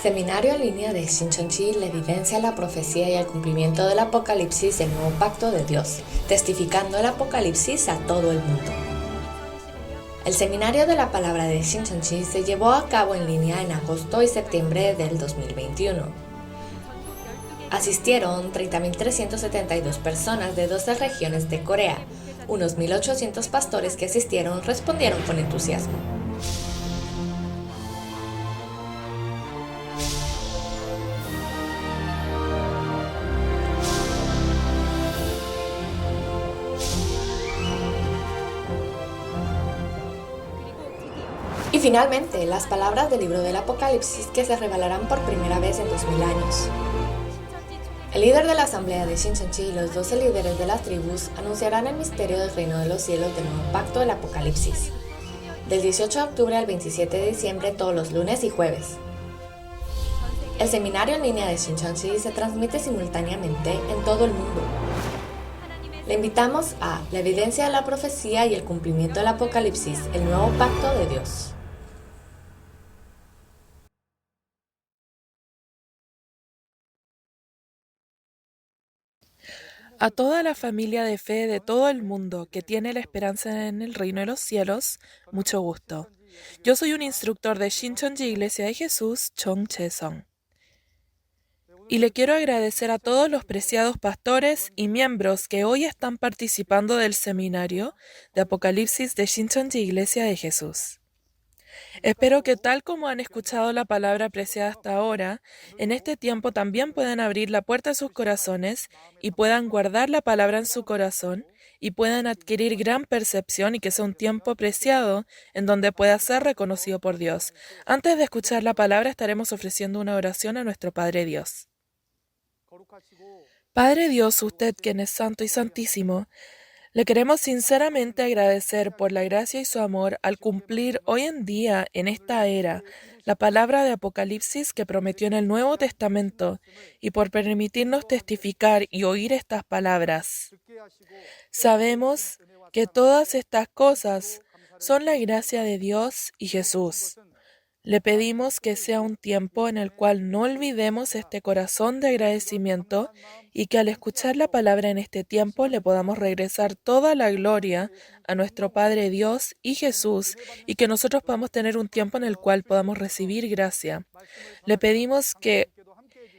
Seminario en línea de Shincheonji le evidencia la profecía y el cumplimiento del Apocalipsis del nuevo pacto de Dios, testificando el Apocalipsis a todo el mundo. El seminario de la palabra de Shincheonji se llevó a cabo en línea en agosto y septiembre del 2021. Asistieron 30.372 personas de 12 regiones de Corea. Unos 1.800 pastores que asistieron respondieron con entusiasmo. Y finalmente, las palabras del libro del Apocalipsis que se revelarán por primera vez en 2000 años. El líder de la asamblea de Shincheonji y los 12 líderes de las tribus anunciarán el misterio del reino de los cielos del nuevo pacto del Apocalipsis, del 18 de octubre al 27 de diciembre todos los lunes y jueves. El seminario en línea de Shincheonji se transmite simultáneamente en todo el mundo. Le invitamos a la evidencia de la profecía y el cumplimiento del Apocalipsis, el nuevo pacto de Dios. A toda la familia de fe de todo el mundo que tiene la esperanza en el reino de los cielos, mucho gusto. Yo soy un instructor de Shincheonji Iglesia de Jesús, Chung Chae-sung. Y le quiero agradecer a todos los preciados pastores y miembros que hoy están participando del seminario de Apocalipsis de Shincheonji Iglesia de Jesús. Espero que tal como han escuchado la palabra apreciada hasta ahora, en este tiempo también puedan abrir la puerta de sus corazones y puedan guardar la palabra en su corazón y puedan adquirir gran percepción y que sea un tiempo preciado en donde pueda ser reconocido por Dios. Antes de escuchar la palabra estaremos ofreciendo una oración a nuestro Padre Dios. Padre Dios, usted quien es santo y santísimo, le queremos sinceramente agradecer por la gracia y su amor al cumplir hoy en día, en esta era, la palabra de Apocalipsis que prometió en el Nuevo Testamento y por permitirnos testificar y oír estas palabras. Sabemos que todas estas cosas son la gracia de Dios y Jesús. Le pedimos que sea un tiempo en el cual no olvidemos este corazón de agradecimiento y que al escuchar la palabra en este tiempo le podamos regresar toda la gloria a nuestro Padre Dios y Jesús y que nosotros podamos tener un tiempo en el cual podamos recibir gracia. Le pedimos que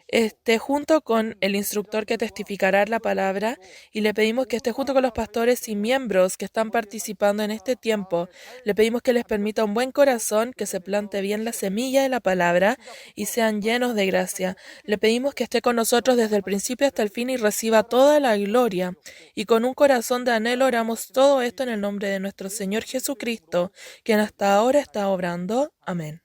esté junto con el instructor que testificará la palabra y le pedimos que esté junto con los pastores y miembros que están participando en este tiempo. Le pedimos que les permita un buen corazón, que se plante bien la semilla de la palabra y sean llenos de gracia. Le pedimos que esté con nosotros desde el principio hasta el fin y reciba toda la gloria. Y con un corazón de anhelo oramos todo esto en el nombre de nuestro Señor Jesucristo, quien hasta ahora está obrando. Amén.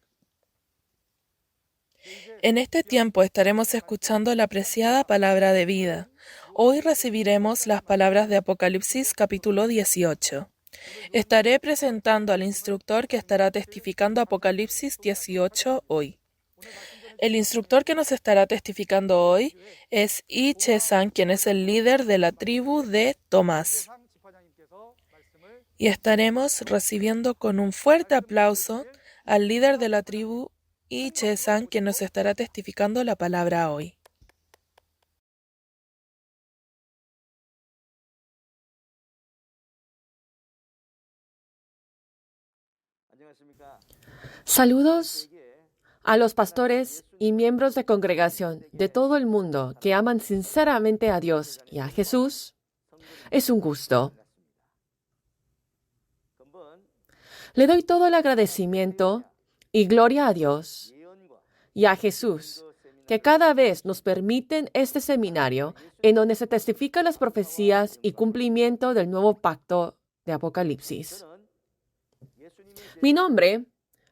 En este tiempo estaremos escuchando la apreciada palabra de vida. Hoy recibiremos las palabras de Apocalipsis capítulo 18. Estaré presentando al instructor que estará testificando Apocalipsis 18 hoy. El instructor que nos estará testificando hoy es Lee Chae-sang, quien es el líder de la tribu de Tomás. Y estaremos recibiendo con un fuerte aplauso al líder de la tribu Lee Chae-sang, quien nos estará testificando la palabra hoy. Saludos a los pastores y miembros de congregación de todo el mundo que aman sinceramente a Dios y a Jesús. Es un gusto. Le doy todo el agradecimiento y gloria a Dios y a Jesús, que cada vez nos permiten este seminario en donde se testifican las profecías y cumplimiento del nuevo pacto de Apocalipsis. Mi nombre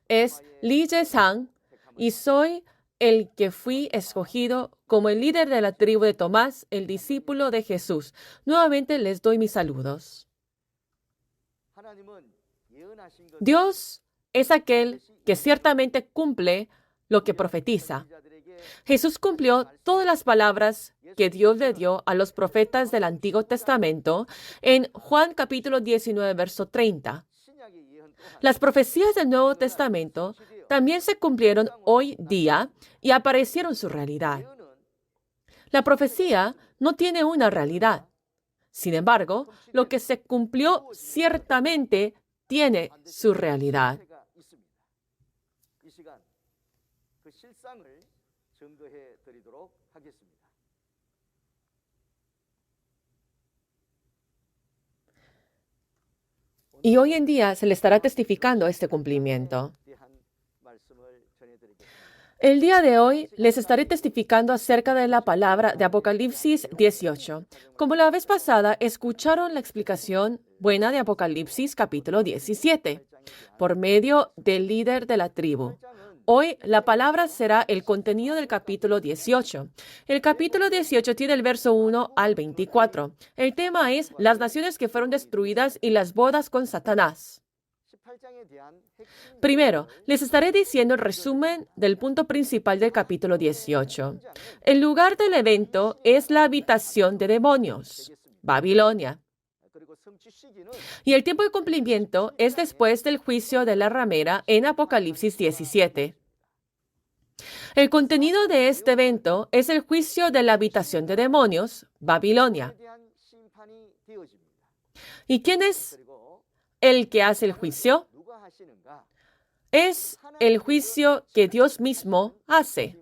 es Lee Chae-sang y soy el que fui escogido como el líder de la tribu de Tomás, el discípulo de Jesús. Nuevamente les doy mis saludos. Dios es aquel que ciertamente cumple lo que profetiza. Jesús cumplió todas las palabras que Dios le dio a los profetas del Antiguo Testamento en Juan capítulo 19, verso 30. Las profecías del Nuevo Testamento también se cumplieron hoy día y aparecieron su realidad. La profecía no tiene una realidad. Sin embargo, lo que se cumplió ciertamente tiene su realidad. Y hoy en día se le estará testificando este cumplimiento. El día de hoy les estaré testificando acerca de la palabra de Apocalipsis 18. Como la vez pasada, escucharon la explicación buena de Apocalipsis capítulo 17 por medio del líder de la tribu. Hoy la palabra será el contenido del capítulo 18. El capítulo 18 tiene el verso 1 al 24. El tema es las naciones que fueron destruidas y las bodas con Satanás. Primero, les estaré diciendo el resumen del punto principal del capítulo 18. El lugar del evento es la habitación de demonios, Babilonia. Y el tiempo de cumplimiento es después del juicio de la ramera en Apocalipsis 17. El contenido de este evento es el juicio de la habitación de demonios, Babilonia. ¿Y quién es el que hace el juicio? Es el juicio que Dios mismo hace.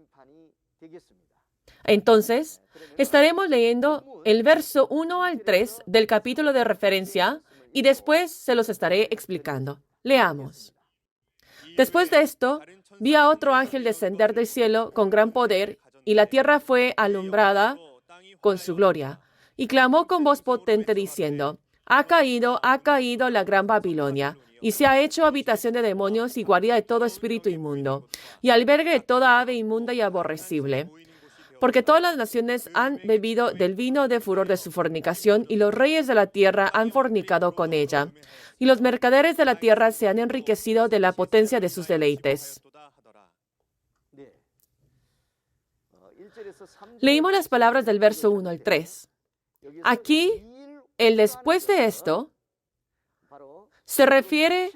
Entonces, estaremos leyendo el verso 1 al 3 del capítulo de referencia y después se los estaré explicando. Leamos. Después de esto, vi a otro ángel descender del cielo con gran poder y la tierra fue alumbrada con su gloria. Y clamó con voz potente diciendo, ha caído la gran Babilonia, y se ha hecho habitación de demonios y guarida de todo espíritu inmundo, y albergue de toda ave inmunda y aborrecible. Porque todas las naciones han bebido del vino de furor de su fornicación, y los reyes de la tierra han fornicado con ella. Y los mercaderes de la tierra se han enriquecido de la potencia de sus deleites. Leímos las palabras del verso 1 al 3. Aquí, el después de esto se refiere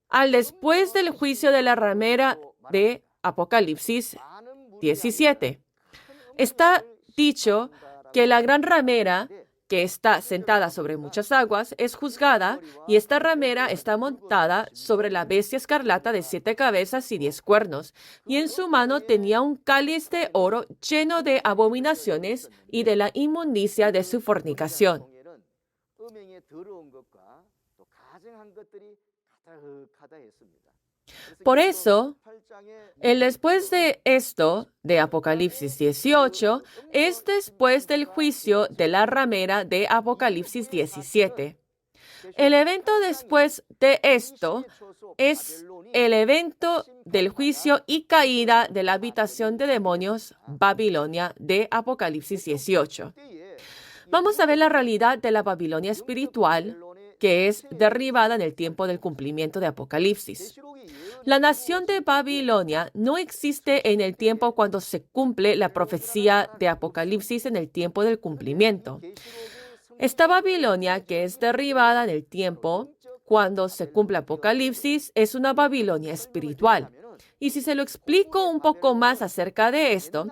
al después del juicio de la ramera de Apocalipsis 17. Está dicho que la gran ramera, que está sentada sobre muchas aguas, es juzgada, y esta ramera está montada sobre la bestia escarlata de 7 cabezas y 10 cuernos, y en su mano tenía un cáliz de oro lleno de abominaciones y de la inmundicia de su fornicación. Por eso, el después de esto, de Apocalipsis 18, es después del juicio de la ramera de Apocalipsis 17. El evento después de esto es el evento del juicio y caída de la habitación de demonios, Babilonia, de Apocalipsis 18. Vamos a ver la realidad de la Babilonia espiritual, que es derribada en el tiempo del cumplimiento de Apocalipsis. La nación de Babilonia no existe en el tiempo cuando se cumple la profecía de Apocalipsis en el tiempo del cumplimiento. Esta Babilonia, que es derribada en el tiempo cuando se cumple Apocalipsis, es una Babilonia espiritual. Y si se lo explico un poco más acerca de esto,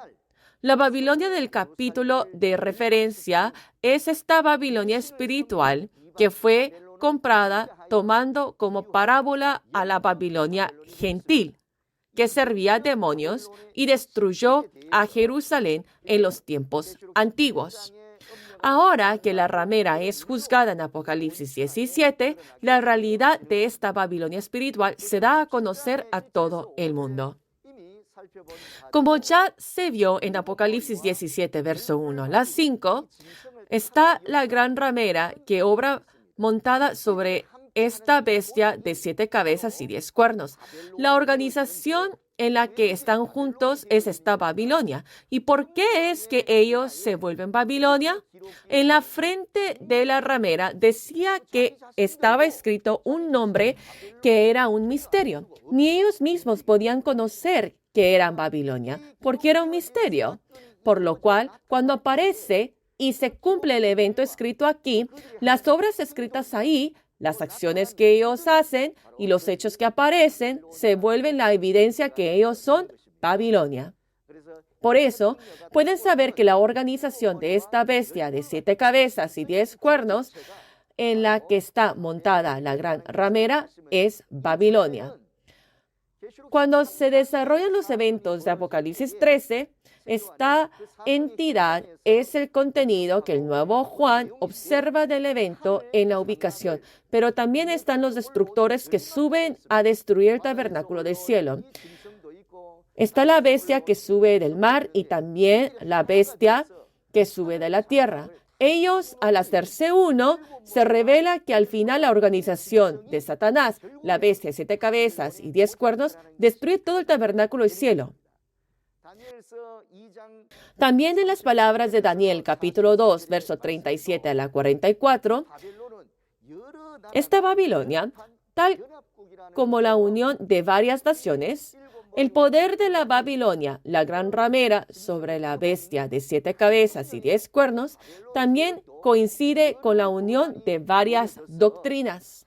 la Babilonia del capítulo de referencia es esta Babilonia espiritual que fue comprada tomando como parábola a la Babilonia gentil, que servía a demonios y destruyó a Jerusalén en los tiempos antiguos. Ahora que la ramera es juzgada en Apocalipsis 17, la realidad de esta Babilonia espiritual se da a conocer a todo el mundo. Como ya se vio en Apocalipsis 17, verso 1 a las 5, está la gran ramera que obra montada sobre esta bestia de 7 cabezas y 10 cuernos. La organización en la que están juntos es esta Babilonia. ¿Y por qué es que ellos se vuelven Babilonia? En la frente de la ramera decía que estaba escrito un nombre que era un misterio. Ni ellos mismos podían conocer que eran Babilonia, porque era un misterio. Por lo cual, cuando aparece y se cumple el evento escrito aquí, las obras escritas ahí Las acciones que ellos hacen y los hechos que aparecen se vuelven la evidencia que ellos son Babilonia. Por eso, pueden saber que la organización de esta bestia de 7 cabezas y 10 cuernos, en la que está montada la gran ramera, es Babilonia. Cuando se desarrollan los eventos de Apocalipsis 13, esta entidad es el contenido que el nuevo Juan observa del evento en la ubicación, pero también están los destructores que suben a destruir el tabernáculo del cielo. Está la bestia que sube del mar y también la bestia que sube de la tierra. Ellos, al hacerse uno, se revela que al final la organización de Satanás, la bestia de 7 cabezas y 10 cuernos, destruye todo el tabernáculo del cielo. También en las palabras de Daniel, capítulo 2, verso 37 a la 44, esta Babilonia, tal como la unión de varias naciones, el poder de la Babilonia, la gran ramera sobre la bestia de 7 cabezas y 10 cuernos, también coincide con la unión de varias doctrinas.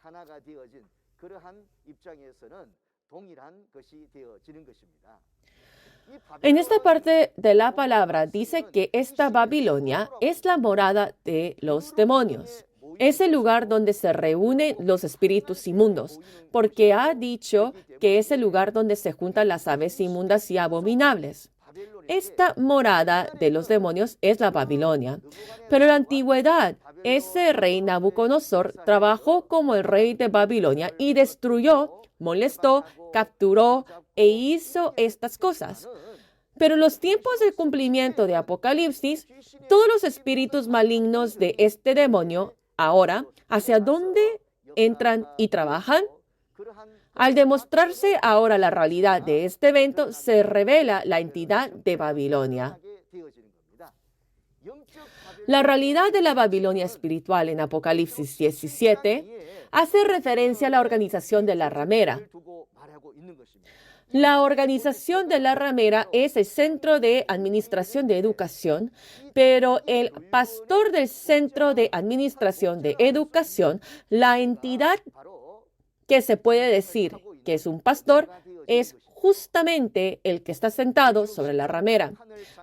En esta parte de la palabra dice que esta Babilonia es la morada de los demonios. Es el lugar donde se reúnen los espíritus inmundos, porque ha dicho que es el lugar donde se juntan las aves inmundas y abominables. Esta morada de los demonios es la Babilonia. Pero en la antigüedad, ese rey Nabucodonosor trabajó como el rey de Babilonia y destruyó, molestó, capturó e hizo estas cosas. Pero en los tiempos del cumplimiento de Apocalipsis, todos los espíritus malignos de este demonio, ahora, ¿hacia dónde entran y trabajan? Al demostrarse ahora la realidad de este evento, se revela la entidad de Babilonia. La realidad de la Babilonia espiritual en Apocalipsis 17 hace referencia a la organización de la ramera. La organización de la ramera es el centro de administración de educación, pero el pastor del centro de administración de educación, la entidad que se puede decir que es un pastor, es justamente el que está sentado sobre la ramera.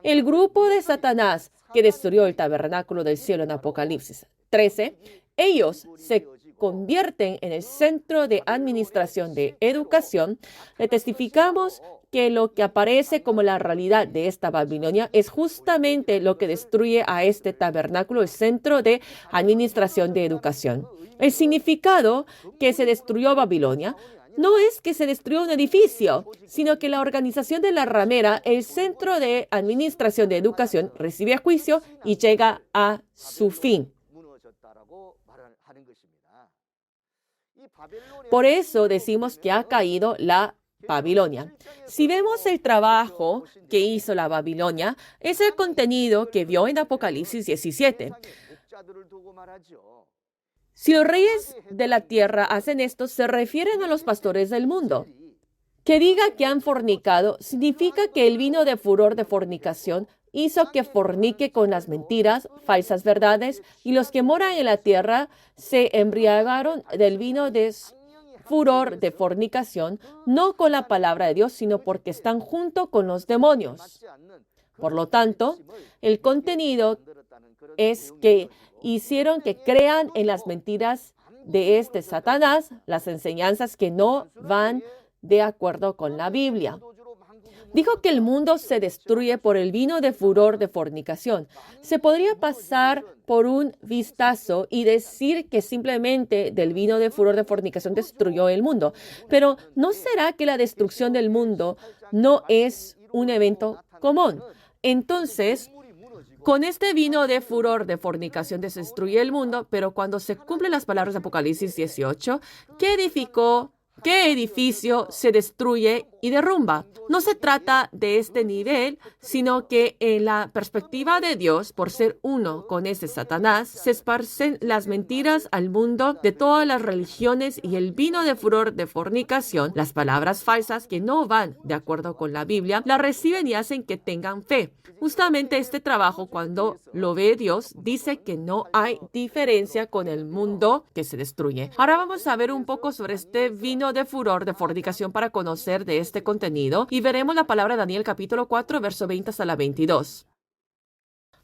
El grupo de Satanás que destruyó el tabernáculo del cielo en Apocalipsis 13, ellos se convierten en el centro de administración de educación. Le testificamos que lo que aparece como la realidad de esta Babilonia es justamente lo que destruye a este tabernáculo, el centro de administración de educación. El significado que se destruyó Babilonia no es que se destruyó un edificio, sino que la organización de la ramera, el centro de administración de educación, recibe juicio y llega a su fin. Por eso decimos que ha caído la Babilonia. Si vemos el trabajo que hizo la Babilonia, es el contenido que vio en Apocalipsis 17. Si los reyes de la tierra hacen esto, se refieren a los pastores del mundo. Que diga que han fornicado significa que el vino de furor de fornicación hizo que fornique con las mentiras, falsas verdades, y los que moran en la tierra se embriagaron del vino de furor de fornicación, no con la palabra de Dios, sino porque están junto con los demonios. Por lo tanto, el contenido es que hicieron que crean en las mentiras de este Satanás, las enseñanzas que no van de acuerdo con la Biblia. Dijo que el mundo se destruye por el vino de furor de fornicación. Se podría pasar por un vistazo y decir que simplemente del vino de furor de fornicación destruyó el mundo. Pero ¿no será que la destrucción del mundo no es un evento común? Entonces, con este vino de furor de fornicación se destruye el mundo, pero cuando se cumplen las palabras de Apocalipsis 18, ¿qué edificó ¿Qué edificio se destruye y derrumba? No se trata de este nivel, sino que en la perspectiva de Dios, por ser uno con ese Satanás, se esparcen las mentiras al mundo de todas las religiones y el vino de furor de fornicación, las palabras falsas que no van de acuerdo con la Biblia, la reciben y hacen que tengan fe. Justamente este trabajo, cuando lo ve Dios, dice que no hay diferencia con el mundo que se destruye. Ahora vamos a ver un poco sobre este vino de furor de fornicación para conocer de este contenido y veremos la palabra de Daniel capítulo 4, verso 20 hasta la 22.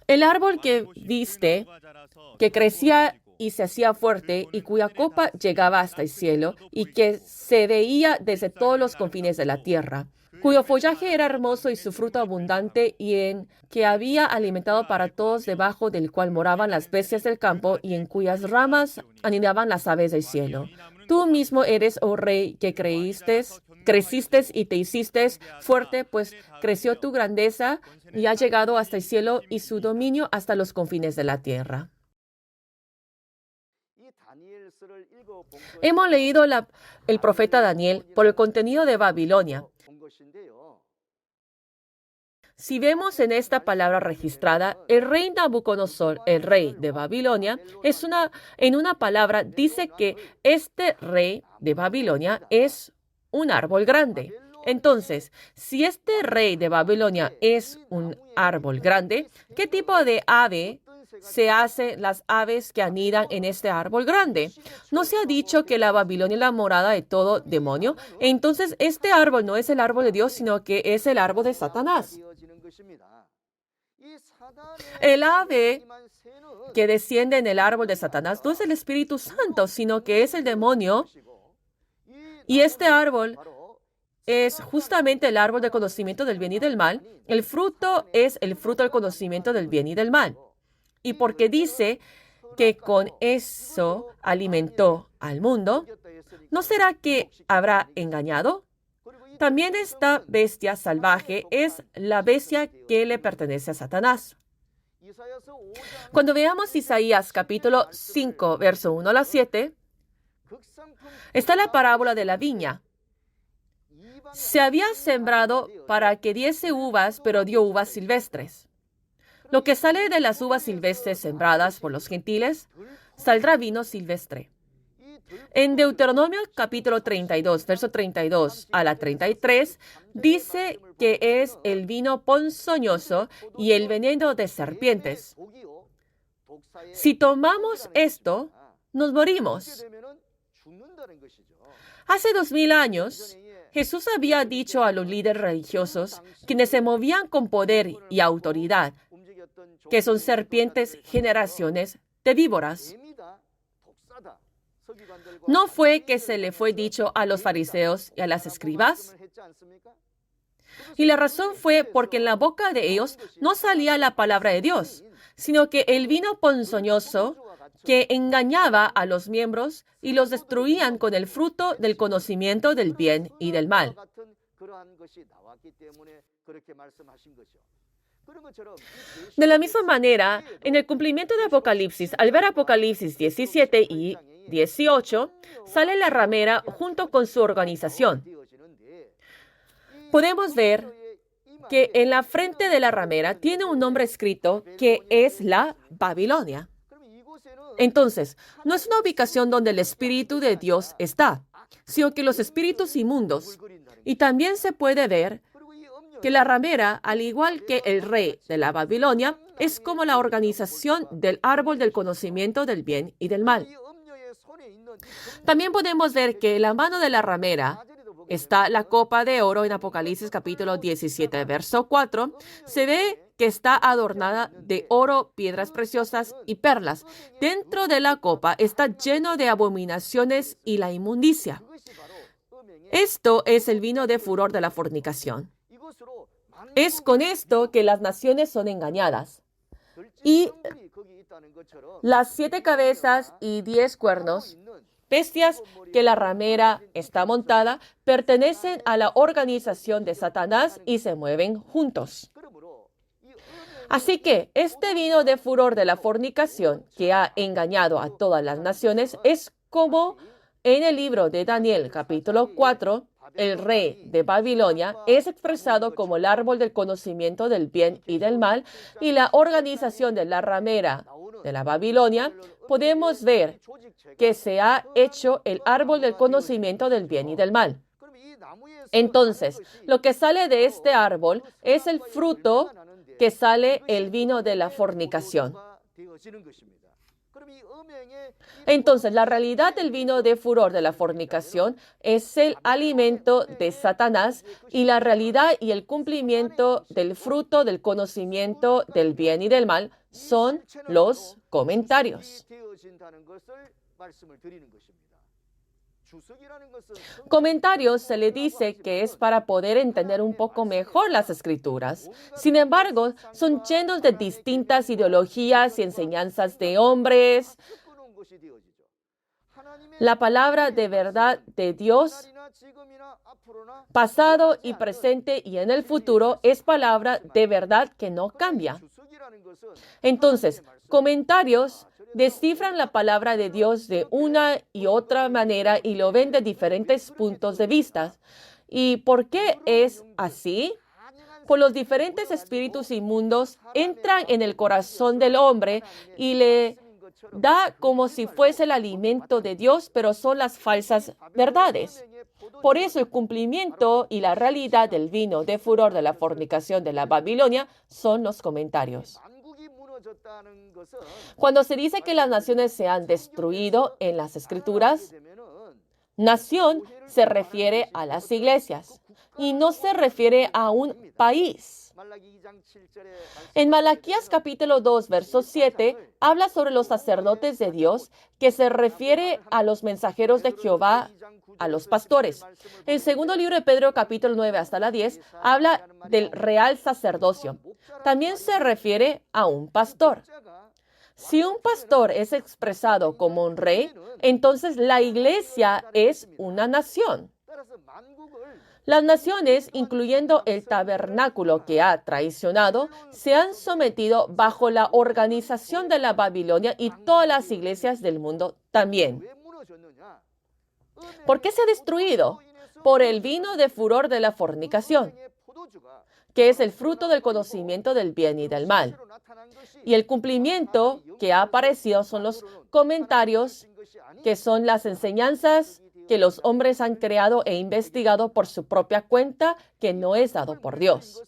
El árbol que viste, que crecía y se hacía fuerte y cuya copa llegaba hasta el cielo y que se veía desde todos los confines de la tierra, cuyo follaje era hermoso y su fruto abundante y en que había alimentado para todos, debajo del cual moraban las bestias del campo y en cuyas ramas anidaban las aves del cielo. Tú mismo eres, oh rey, que creciste y te hiciste fuerte, pues creció tu grandeza y ha llegado hasta el cielo y su dominio hasta los confines de la tierra. Hemos leído el profeta Daniel por el contenido de Babilonia. Si vemos en esta palabra registrada, el rey Nabucodonosor, el rey de Babilonia, en una palabra dice que este rey de Babilonia es un árbol grande. Entonces, si este rey de Babilonia es un árbol grande, ¿qué tipo de ave se hacen las aves que anidan en este árbol grande? ¿No se ha dicho que la Babilonia es la morada de todo demonio? Entonces, este árbol no es el árbol de Dios, sino que es el árbol de Satanás. El ave que desciende en el árbol de Satanás no es el Espíritu Santo, sino que es el demonio. Y este árbol es justamente el árbol del conocimiento del bien y del mal. El fruto es el fruto del conocimiento del bien y del mal. Y porque dice que con eso alimentó al mundo, ¿no será que habrá engañado? También esta bestia salvaje es la bestia que le pertenece a Satanás. Cuando veamos Isaías capítulo 5, verso 1 a la 7, está la parábola de la viña. Se había sembrado para que diese uvas, pero dio uvas silvestres. Lo que sale de las uvas silvestres sembradas por los gentiles, saldrá vino silvestre. En Deuteronomio capítulo 32, verso 32 a la 33, dice que es el vino ponzoñoso y el veneno de serpientes. Si tomamos esto, nos morimos. Hace 2000 años, Jesús había dicho a los líderes religiosos, quienes se movían con poder y autoridad, que son serpientes, generaciones de víboras. ¿No fue que se le fue dicho a los fariseos y a las escribas? Y la razón fue porque en la boca de ellos no salía la palabra de Dios, sino que el vino ponzoñoso que engañaba a los miembros y los destruían con el fruto del conocimiento del bien y del mal. De la misma manera, en el cumplimiento de Apocalipsis, al ver Apocalipsis 17 y 18, sale la ramera junto con su organización. Podemos ver que en la frente de la ramera tiene un nombre escrito que es la Babilonia. Entonces, no es una ubicación donde el Espíritu de Dios está, sino que los espíritus inmundos. Y también se puede ver que la ramera, al igual que el rey de la Babilonia, es como la organización del árbol del conocimiento del bien y del mal. También podemos ver que en la mano de la ramera está la copa de oro en Apocalipsis capítulo 17, verso 4. Se ve que está adornada de oro, piedras preciosas y perlas. Dentro de la copa está lleno de abominaciones y la inmundicia. Esto es el vino de furor de la fornicación. Es con esto que las naciones son engañadas. Y las 7 cabezas y 10 cuernos, bestias que la ramera está montada, pertenecen a la organización de Satanás y se mueven juntos. Así que este vino de furor de la fornicación que ha engañado a todas las naciones es como En el libro de Daniel, capítulo 4, el rey de Babilonia es expresado como el árbol del conocimiento del bien y del mal, y la organización de la ramera de la Babilonia, podemos ver que se ha hecho el árbol del conocimiento del bien y del mal. Entonces, lo que sale de este árbol es el fruto que sale el vino de la fornicación. Entonces, la realidad del vino de furor de la fornicación es el alimento de Satanás, y la realidad y el cumplimiento del fruto del conocimiento del bien y del mal son los comentarios. Comentarios se le dice que es para poder entender un poco mejor las Escrituras. Sin embargo, son llenos de distintas ideologías y enseñanzas de hombres. La palabra de verdad de Dios, pasado y presente y en el futuro, es palabra de verdad que no cambia. Entonces, comentarios descifran la palabra de Dios de una y otra manera y lo ven de diferentes puntos de vista. ¿Y por qué es así? Pues los diferentes espíritus inmundos entran en el corazón del hombre y le da como si fuese el alimento de Dios, pero son las falsas verdades. Por eso el cumplimiento y la realidad del vino de furor de la fornicación de la Babilonia son los comentarios. Cuando se dice que las naciones se han destruido en las Escrituras, nación se refiere a las iglesias y no se refiere a un país. En Malaquías capítulo 2, verso 7, habla sobre los sacerdotes de Dios, que se refiere a los mensajeros de Jehová, a los pastores. El segundo libro de Pedro, capítulo 9 hasta la 10, habla del real sacerdocio. También se refiere a un pastor. Si un pastor es expresado como un rey, entonces la iglesia es una nación. Las naciones, incluyendo el tabernáculo que ha traicionado, se han sometido bajo la organización de la Babilonia, y todas las iglesias del mundo también. ¿Por qué se ha destruido? Por el vino de furor de la fornicación, que es el fruto del conocimiento del bien y del mal. Y el cumplimiento que ha aparecido son los comentarios, que son las enseñanzas que los hombres han creado e investigado por su propia cuenta, que no es dado por Dios.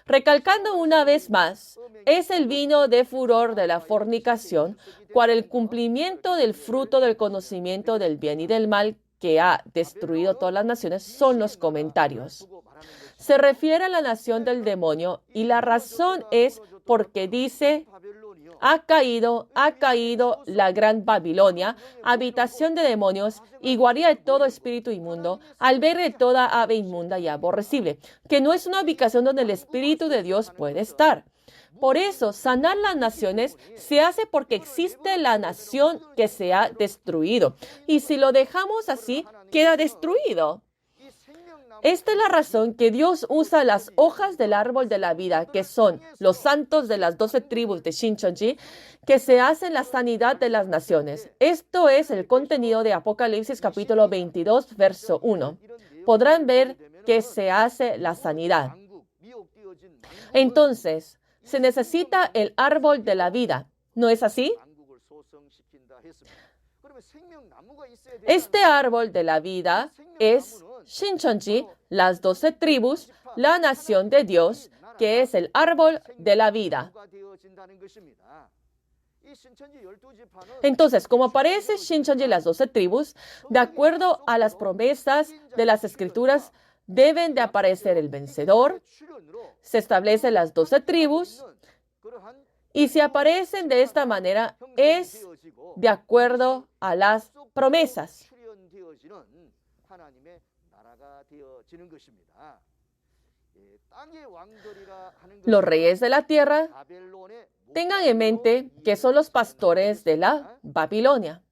Recalcando una vez más, es el vino de furor de la fornicación, cual el cumplimiento del fruto del conocimiento del bien y del mal que ha destruido todas las naciones, son los comentarios. Se refiere a la nación del demonio, y la razón es porque dice: ha caído la gran Babilonia, habitación de demonios y guarida de todo espíritu inmundo, albergue de toda ave inmunda y aborrecible, que no es una ubicación donde el Espíritu de Dios puede estar. Por eso, sanar las naciones se hace porque existe la nación que se ha destruido. Y si lo dejamos así, queda destruido. Esta es la razón que Dios usa las hojas del árbol de la vida, que son los santos de las 12 tribus de Shincheonji, que se hacen la sanidad de las naciones. Esto es el contenido de Apocalipsis capítulo 22, verso 1. Podrán ver que se hace la sanidad. Entonces, se necesita el árbol de la vida, ¿no es así? Este árbol de la vida es Shincheonji, las 12 tribus, la nación de Dios, que es el árbol de la vida. Entonces, como aparece Shincheonji, las 12 tribus, de acuerdo a las promesas de las Escrituras, deben de aparecer el vencedor. Se establecen las 12 tribus, y si aparecen de esta manera, es de acuerdo a las promesas. Los reyes de la tierra, tengan en mente que son los pastores de la Babilonia.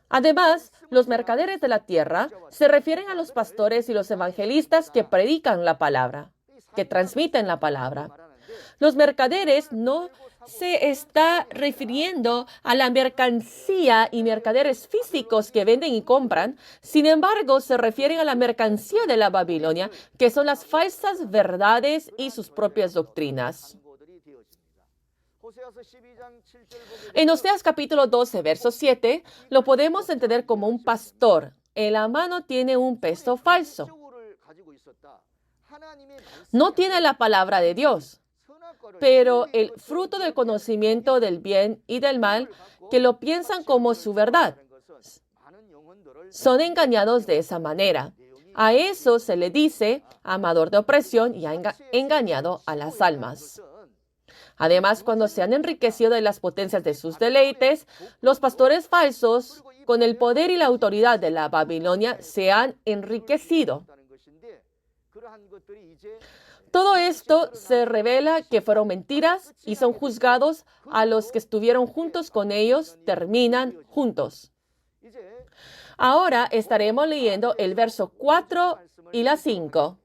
Además, los mercaderes de la tierra se refieren a los pastores y los evangelistas que predican la palabra, que transmiten la palabra. Los mercaderes no se está refiriendo a la mercancía y mercaderes físicos que venden y compran. Sin embargo, se refieren a la mercancía de la Babilonia, que son las falsas verdades y sus propias doctrinas. En Oseas capítulo 12, verso 7, lo podemos entender como un pastor. En la mano tiene un peso falso. No tiene la palabra de Dios, pero el fruto del conocimiento del bien y del mal, que lo piensan como su verdad. Son engañados de esa manera. A eso se le dice amador de opresión y ha engañado a las almas. Además, cuando se han enriquecido de las potencias de sus deleites, los pastores falsos, con el poder y la autoridad de la Babilonia, se han enriquecido. Todo esto se revela que fueron mentiras y son juzgados. A los que estuvieron juntos con ellos terminan juntos. Ahora estaremos leyendo el verso 4 y la 5.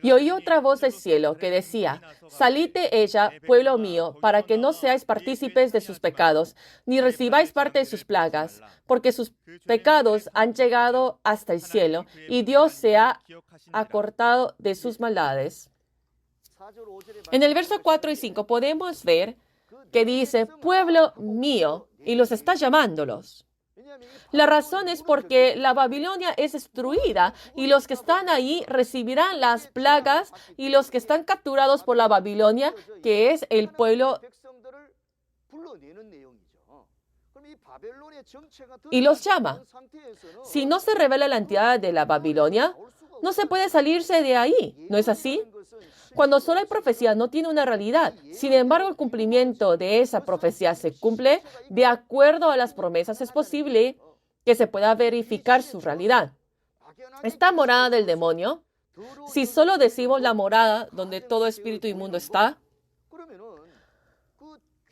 Y oí otra voz del cielo que decía: Salid de ella, pueblo mío, para que no seáis partícipes de sus pecados, ni recibáis parte de sus plagas, porque sus pecados han llegado hasta el cielo, y Dios se ha acortado de sus maldades. En el verso 4 y 5 podemos ver que dice, pueblo mío, y los está llamándolos. La razón es porque la Babilonia es destruida y los que están ahí recibirán las plagas, y los que están capturados por la Babilonia, que es el pueblo, y los llama. Si no se revela la entidad de la Babilonia, no se puede salirse de ahí, ¿no es así? Cuando solo hay profecía, no tiene una realidad. Sin embargo, el cumplimiento de esa profecía se cumple de acuerdo a las promesas. Es posible que se pueda verificar su realidad. Esta morada del demonio, si solo decimos la morada donde todo espíritu inmundo está,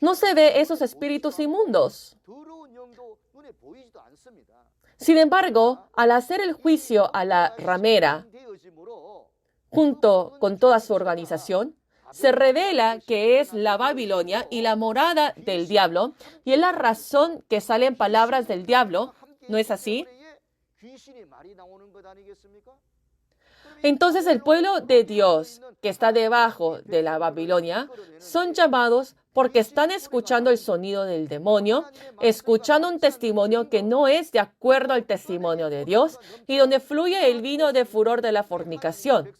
no se ve esos espíritus inmundos. Sin embargo, al hacer el juicio a la ramera, junto con toda su organización, se revela que es la Babilonia y la morada del diablo, y es la razón que salen palabras del diablo, ¿no es así? Entonces el pueblo de Dios que está debajo de la Babilonia son llamados porque están escuchando el sonido del demonio, escuchando un testimonio que no es de acuerdo al testimonio de Dios y donde fluye el vino de furor de la fornicación.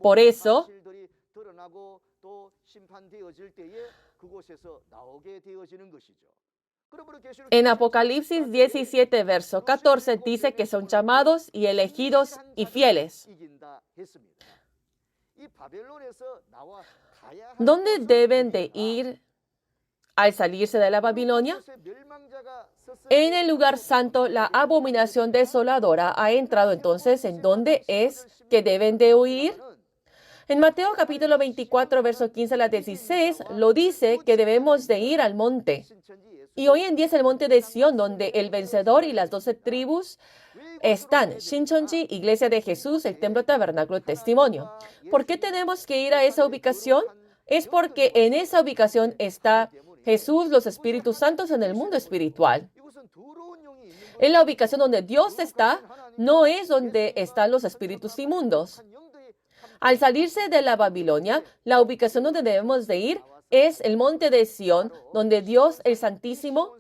Por eso, en Apocalipsis 17, verso 14, dice que son llamados y elegidos y fieles. ¿Dónde deben de ir al salirse de la Babilonia? En el lugar santo, la abominación desoladora ha entrado. Entonces, ¿en dónde es que deben de huir? En Mateo capítulo 24, verso 15 a la 16, lo dice que debemos de ir al monte. Y hoy en día es el monte de Sión, donde el vencedor y las 12 tribus están. Shincheonji, Iglesia de Jesús, el Templo Tabernáculo Testimonio. ¿Por qué tenemos que ir a esa ubicación? Es porque en esa ubicación está Jesús, los Espíritus Santos en el mundo espiritual. En la ubicación donde Dios está, no es donde están los espíritus inmundos. Al salirse de la Babilonia, la ubicación donde debemos de ir es el monte de Sión, donde Dios el Santísimo,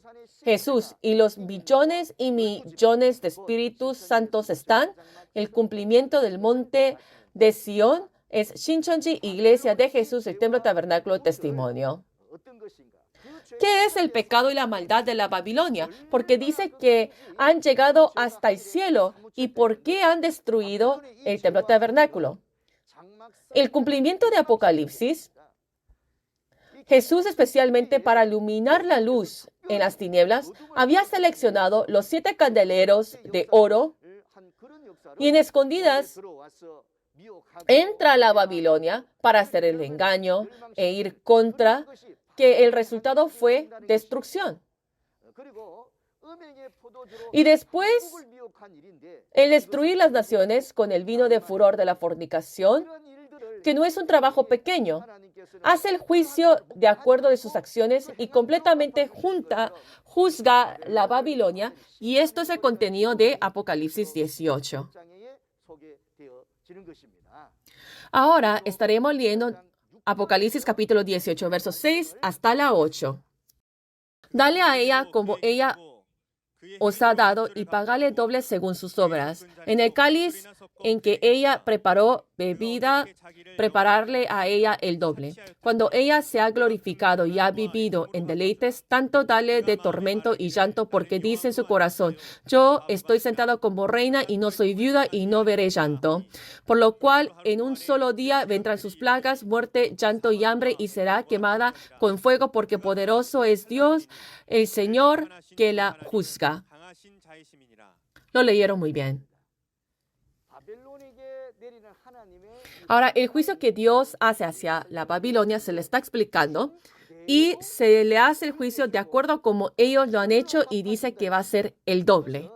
Jesús y los millones y millones de espíritus santos están. El cumplimiento del monte de Sión es Shincheonji, Iglesia de Jesús, el Templo Tabernáculo Testimonio. ¿Qué es el pecado y la maldad de la Babilonia? Porque dice que han llegado hasta el cielo. ¿Y por qué han destruido el Templo Tabernáculo? El cumplimiento de Apocalipsis, Jesús, especialmente para iluminar la luz en las tinieblas, había seleccionado los 7 candeleros de oro, y en escondidas entra la Babilonia para hacer el engaño e ir contra, que el resultado fue destrucción. Y después, el destruir las naciones con el vino de furor de la fornicación, que no es un trabajo pequeño. Hace el juicio de acuerdo de sus acciones y completamente juzga la Babilonia. Y esto es el contenido de Apocalipsis 18. Ahora estaremos leyendo Apocalipsis capítulo 18, versos 6 hasta la 8. Dale a ella como ella os ha dado y págale doble según sus obras. En el cáliz en que ella preparó bebida, prepararle a ella el doble. Cuando ella se ha glorificado y ha vivido en deleites, tanto dale de tormento y llanto, porque dice en su corazón, yo estoy sentado como reina y no soy viuda y no veré llanto. Por lo cual en un solo día vendrán sus plagas, muerte, llanto y hambre, y será quemada con fuego, porque poderoso es Dios, el Señor, que la juzga. Lo leyeron muy bien. Ahora, el juicio que Dios hace hacia la Babilonia se le está explicando y se le hace el juicio de acuerdo a como ellos lo han hecho y dice que va a ser el doble.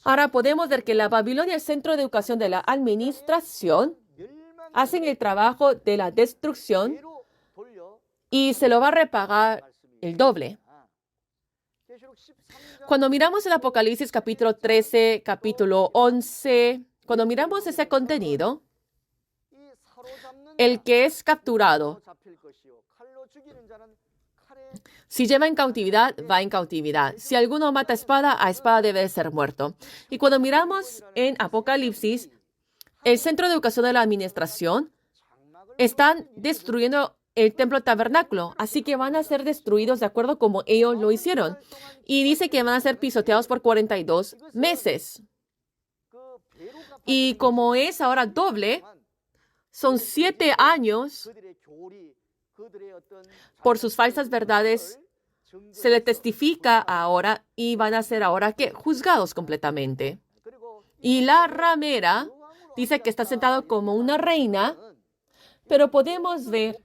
Ahora podemos ver que la Babilonia, el centro de educación de la administración, hacen el trabajo de la destrucción y se lo va a repagar el doble. Cuando miramos el Apocalipsis capítulo 13, capítulo 11, cuando miramos ese contenido, el que es capturado, si lleva en cautividad, va en cautividad. Si alguno mata a espada debe ser muerto. Y cuando miramos en Apocalipsis, el centro de educación de la administración están destruyendo el templo tabernáculo, así que van a ser destruidos de acuerdo como ellos lo hicieron. Y dice que van a ser pisoteados por 42 meses. Y como es ahora doble, son 7 años por sus falsas verdades. Se le testifica ahora y van a ser ahora ¿qué? Juzgados completamente. Y la ramera dice que está sentado como una reina, pero podemos ver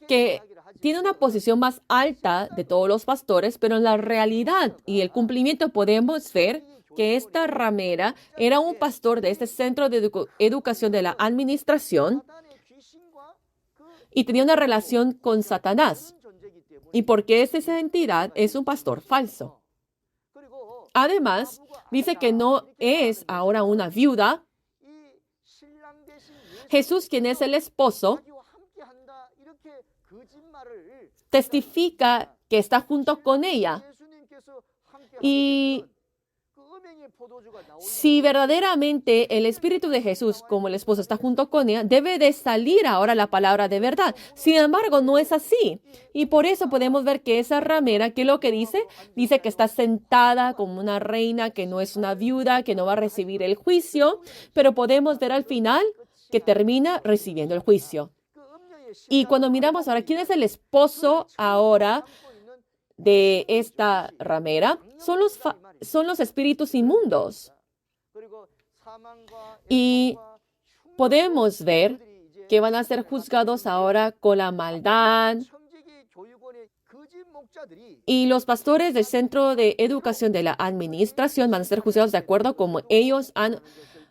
que tiene una posición más alta de todos los pastores, pero en la realidad y el cumplimiento podemos ver que esta ramera era un pastor de este centro de educación de la administración y tenía una relación con Satanás. Y porque esa entidad es un pastor falso. Además, dice que no es ahora una viuda. Jesús, quien es el esposo, testifica que está junto con ella. Y si verdaderamente el Espíritu de Jesús, como el esposo, está junto con ella, debe de salir ahora la palabra de verdad. Sin embargo, no es así. Y por eso podemos ver que esa ramera, ¿qué es lo que dice? Dice que está sentada como una reina, que no es una viuda, que no va a recibir el juicio, pero podemos ver al final que termina recibiendo el juicio. Y cuando miramos ahora, ¿quién es el esposo ahora de esta ramera? Son los espíritus inmundos. Y podemos ver que van a ser juzgados ahora con la maldad. Y los pastores del Centro de Educación de la Administración van a ser juzgados de acuerdo a cómo ellos han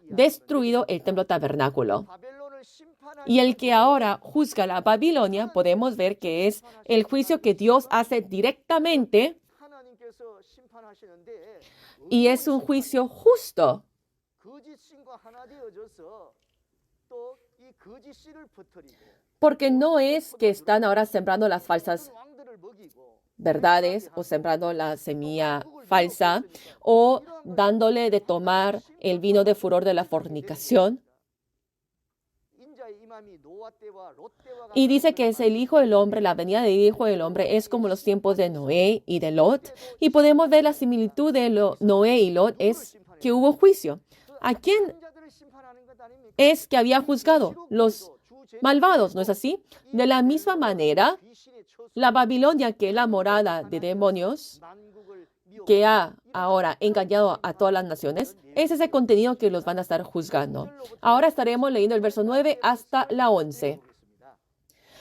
destruido el templo tabernáculo. Y el que ahora juzga la Babilonia, podemos ver que es el juicio que Dios hace directamente y es un juicio justo. Porque no es que están ahora sembrando las falsas verdades o sembrando la semilla falsa o dándole de tomar el vino de furor de la fornicación. Y dice que es el Hijo del Hombre, la venida del Hijo del Hombre es como los tiempos de Noé y de Lot. Y podemos ver la similitud de Noé y Lot es que hubo juicio. ¿A quién es que había juzgado? Los malvados, ¿no es así? De la misma manera, la Babilonia, que es la morada de demonios, que ha ahora engañado a todas las naciones, es ese contenido que los van a estar juzgando. Ahora estaremos leyendo el verso 9 hasta la 11.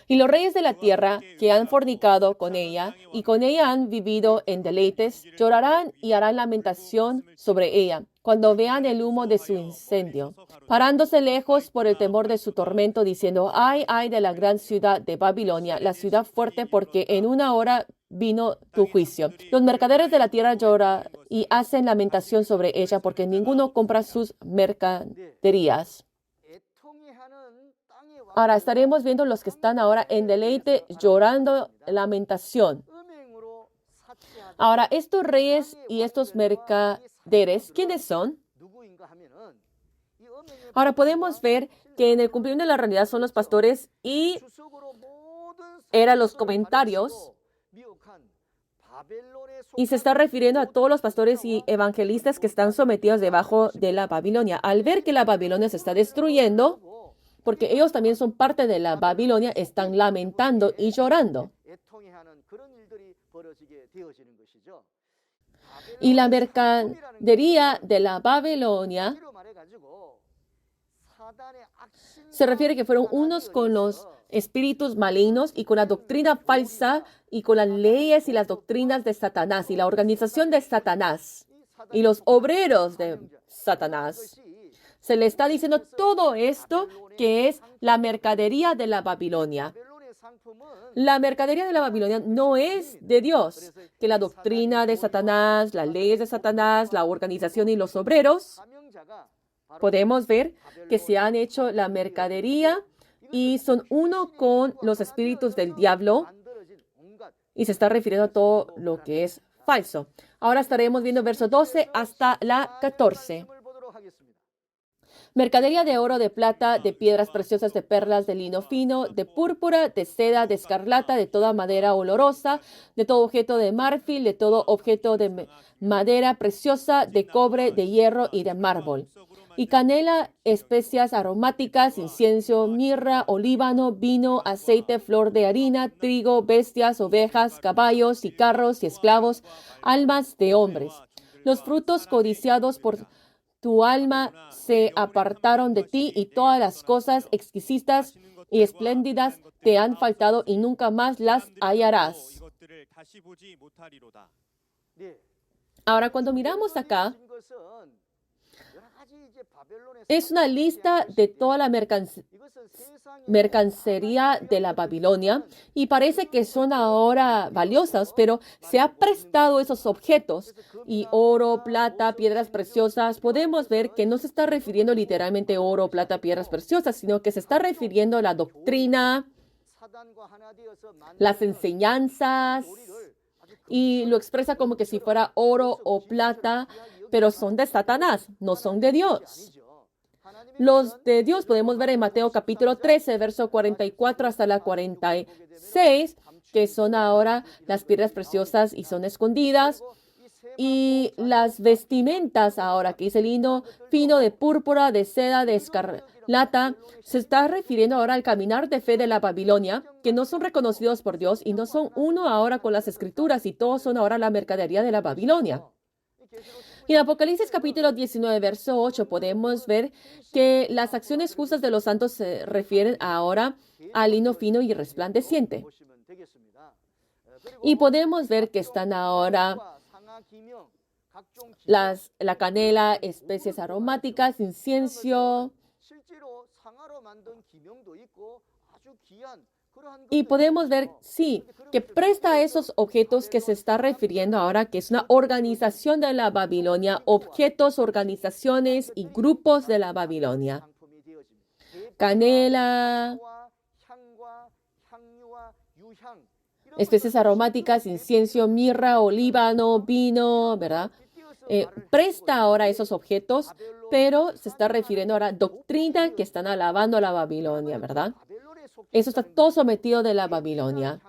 Y los reyes de la tierra que han fornicado con ella y con ella han vivido en deleites, llorarán y harán lamentación sobre ella. cuando vean el humo de su incendio, parándose lejos por el temor de su tormento, diciendo, ay, ay de la gran ciudad de Babilonia, la ciudad fuerte, porque en una hora vino tu juicio. Los mercaderes de la tierra lloran y hacen lamentación sobre ella, porque ninguno compra sus mercaderías. Ahora estaremos viendo los que están ahora en deleite, llorando lamentación. Ahora, estos reyes y estos mercaderes, ¿quiénes son? Ahora podemos ver que en el cumplimiento de la realidad son los pastores y eran los comentarios. Y se está refiriendo a todos los pastores y evangelistas que están sometidos debajo de la Babilonia. Al ver que la Babilonia se está destruyendo, porque ellos también son parte de la Babilonia, están lamentando y llorando. Y la mercadería de la Babilonia se refiere que fueron unos con los espíritus malignos y con la doctrina falsa y con las leyes y las doctrinas de Satanás y la organización de Satanás y los obreros de Satanás. Se le está diciendo todo esto que es la mercadería de la Babilonia. La mercadería de la Babilonia no es de Dios, que la doctrina de Satanás, las leyes de Satanás, la organización y los obreros, podemos ver que se han hecho la mercadería y son uno con los espíritus del diablo y se está refiriendo a todo lo que es falso. Ahora estaremos viendo versos 12 hasta la 14. Mercadería de oro, de plata, de piedras preciosas, de perlas, de lino fino, de púrpura, de seda, de escarlata, de toda madera olorosa, de todo objeto de marfil, de todo objeto de madera preciosa, de cobre, de hierro y de mármol. Y canela, especias aromáticas, incienso, mirra, olíbano, vino, aceite, flor de harina, trigo, bestias, ovejas, caballos y carros y esclavos, almas de hombres. Los frutos codiciados por tu alma se apartaron de ti y todas las cosas exquisitas y espléndidas te han faltado y nunca más las hallarás. Ahora, cuando miramos acá, es una lista de toda la mercancía de la Babilonia y parece que son ahora valiosas, pero se ha prestado esos objetos y oro, plata, piedras preciosas. Podemos ver que no se está refiriendo literalmente oro, plata, piedras preciosas, sino que se está refiriendo a la doctrina, las enseñanzas y lo expresa como que si fuera oro o plata, pero son de Satanás, no son de Dios. Los de Dios podemos ver en Mateo capítulo 13, verso 44 hasta la 46, que son ahora las piedras preciosas y son escondidas. Y las vestimentas ahora, que dice lino fino, de púrpura, de seda, de escarlata, se está refiriendo ahora al caminar de fe de la Babilonia, que no son reconocidos por Dios y no son uno ahora con las escrituras y todos son ahora la mercadería de la Babilonia. Y en Apocalipsis capítulo 19, verso 8, podemos ver que las acciones justas de los santos se refieren ahora al lino fino y resplandeciente. Y podemos ver que están ahora la canela, especies aromáticas, incienso. Y podemos ver, sí, que presta esos objetos que se está refiriendo ahora, que es una organización de la Babilonia, objetos, organizaciones y grupos de la Babilonia. Canela, especies aromáticas, incienso, mirra, olíbano, vino, ¿verdad? Presta ahora esos objetos, pero se está refiriendo ahora a doctrina que están alabando a la Babilonia, ¿verdad? Eso está todo sometido de la Babilonia.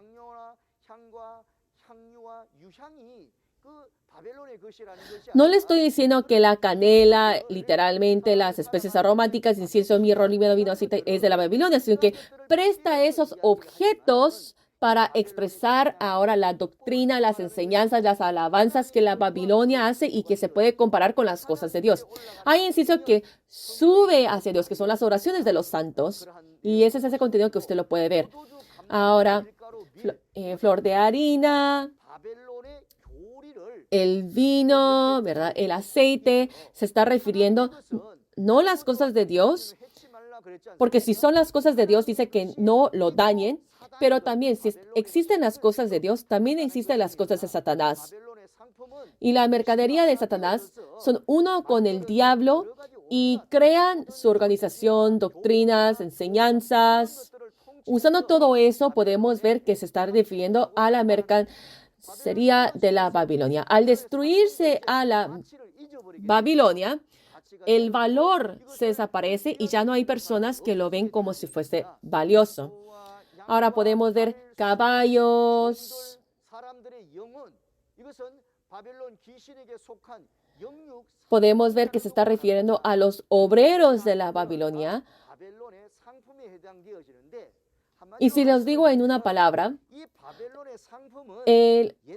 No le estoy diciendo que la canela, literalmente las especies aromáticas, incienso, mirra, olíbano, vino, aceite, es de la Babilonia, sino que presta esos objetos para expresar ahora la doctrina, las enseñanzas, las alabanzas que la Babilonia hace y que se puede comparar con las cosas de Dios. Hay incienso que sube hacia Dios, que son las oraciones de los santos, y ese es ese contenido que usted lo puede ver. Ahora, flor de harina, el vino, ¿verdad? El aceite, se está refiriendo no a las cosas de Dios, porque si son las cosas de Dios, dice que no lo dañen, pero también si existen las cosas de Dios, también existen las cosas de Satanás. Y la mercadería de Satanás son uno con el diablo y crean su organización, doctrinas, enseñanzas. Usando todo eso, podemos ver que se está refiriendo a la mercadería de la Babilonia. Al destruirse a la Babilonia, el valor se desaparece y ya no hay personas que lo ven como si fuese valioso. Ahora podemos ver caballos. Podemos ver que se está refiriendo a los obreros de la Babilonia. Y si les digo en una palabra,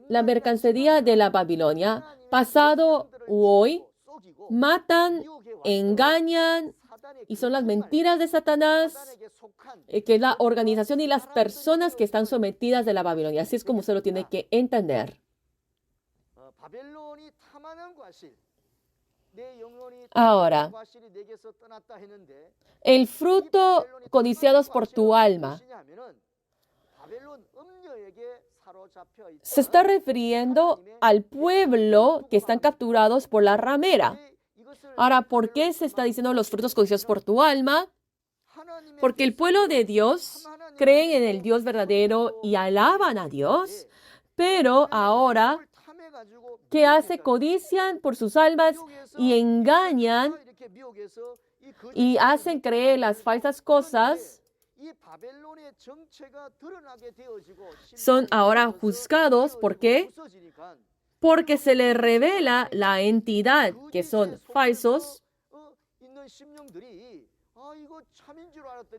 la mercancía de la Babilonia, pasado u hoy, matan, engañan y son las mentiras de Satanás, que es la organización y las personas que están sometidas de la Babilonia. Así es como se lo tiene que entender. Ahora, el fruto codiciados por tu alma se está refiriendo al pueblo que están capturados por la ramera. Ahora, ¿por qué se está diciendo los frutos codiciados por tu alma? Porque el pueblo de Dios creen en el Dios verdadero y alaban a Dios, pero ahora, ¿qué hace? Codician por sus almas y engañan y hacen creer las falsas cosas. Son ahora juzgados. ¿Por qué? Porque se les revela la entidad, que son falsos.